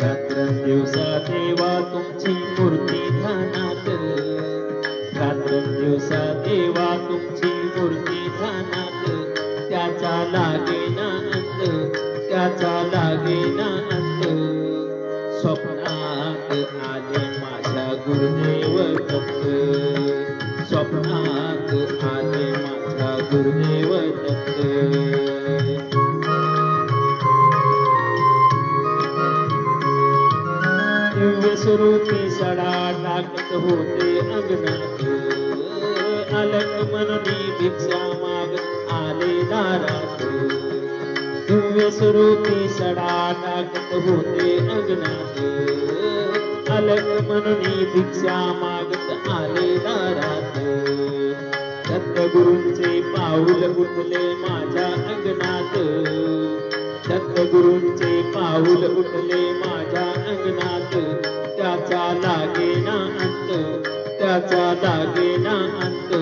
रात्रंदिवसा देवा तुमची मूर्ती ध्यानात, रात्रंदिवसा देवा तुमची मूर्ती ध्यानात, त्याचा लागेना अंत, त्याचा लागेना अंत. स्वप्नात आले माझ्या गुरुदेव दत्त, स्वप्नात आले माझ्या गुरुदेव दत्त. दिव्य स्वरूपी सडा टाकत होते अंगणात, अलग मननी भिक्षा मागत आले दारात. दिव्य स्वरूपी सडा टाकत होते अंगणात, अलग मननी भिक्षा मागत आले दारात. दत्तगुरूंचे पाऊल उठले माझ्या अंगणात, दत्तगुरूंचे पाऊल उठले माझ्या अंगणात, त्याचा लागेना अंत, त्याचा लागेना अंत.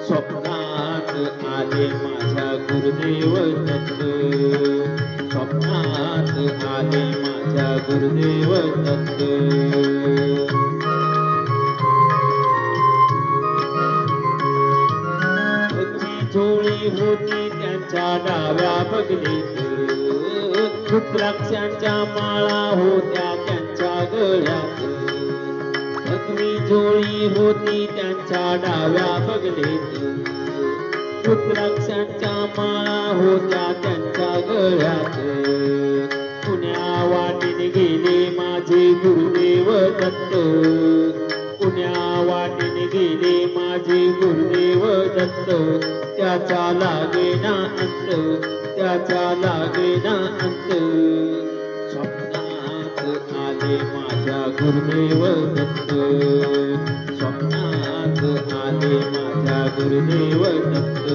स्वप्नात आले माझ्या गुरुदेव दत्त, स्वप्नात आले माझ्या गुरुदेव दत्त. झोळी होती त्यांच्या डाव्या बगलीत, रुद्राक्षांच्या माळा होत्या त्यांच्या गळ्यात. जखमी झोळी होती त्यांच्या डाव्या बगलीत, रुद्राक्षांच्या माळा होत्या त्यांच्या गळ्यात. पुण्या वाटेने गेले माझे गुरुदेव दत्त, पुण्या वाटेने गेले माझे गुरुदेव दत्त. त्याचा लागेना अंत, त्याचा लागेना अंत. स्वप्नात आले माझ्या गुरुदेव दत्त, स्वप्नात आले माझ्या गुरुदेव दत्त.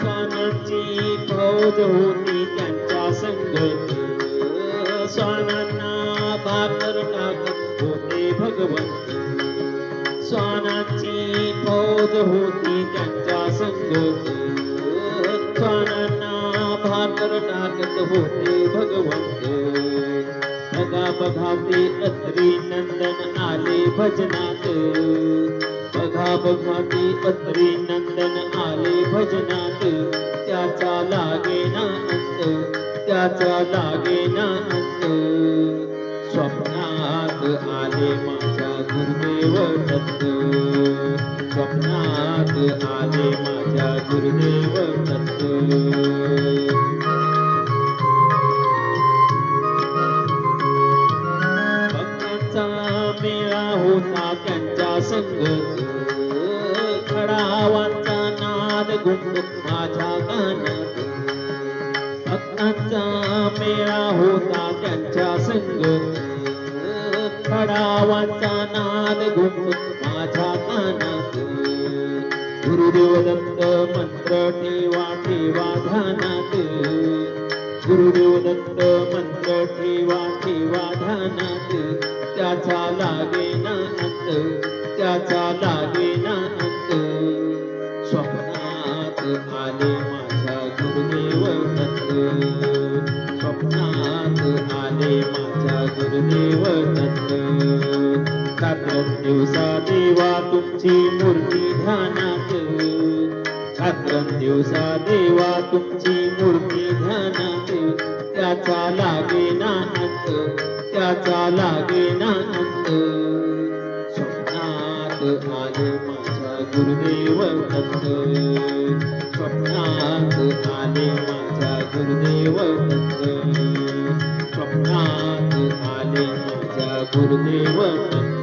स्वानांची फौज होती त्यांच्या संगत, स्वानांना भाकर टाकत होते भगवंत. स्वानांची फौज होती त्यांच्या संगत, स्वानांना भाकर टाकत होते भगवंत. बघा बघा ते अत्री नंदन आले भजनात, बघा बघा ते अत्री नंदन आले भजनात. त्याचा लागेना अंत, त्याचा लागेना अंत. स्वप्नात आले माझ्या गुरुदेव दत्त, स्वप्नात आले माझ्या गुरुदेव दत्त. भक्तांचा मेळा होता त्यांच्या संगत, खडावांचा नाद घुमत माझ्या कानात. भक्तांचा मेळा होता त्यांच्या संगत, खडावांचा नाद घुमत माझ्या कानात. गुरुदेव दत्त मंत्र ठेवा ठेवा ध्यानात, गुरुदेव दत्त मंत्र ठेवा ठेवा ध्यानात. त्याचा लागेना अंत, त्याचा लागेना अंत. स्वप्नात आले माझ्या गुरुदेव दत्त, स्वप्नात आले माझ्या गुरुदेव दत्त. रात्रंदिवसा देवा तुमची मूर्ती ध्यानात, रात्रंदिवसा देवा तुमची मूर्ती ध्यानात. त्याचा लागेना अंत, त्याचा लागेना अंत. स्वप्नात आले माझ्या गुरुदेव दत्त, स्वप्नात आले माझ्या गुरुदेव दत्त, स्वप्नात आले माझ्या गुरुदेव दत्त.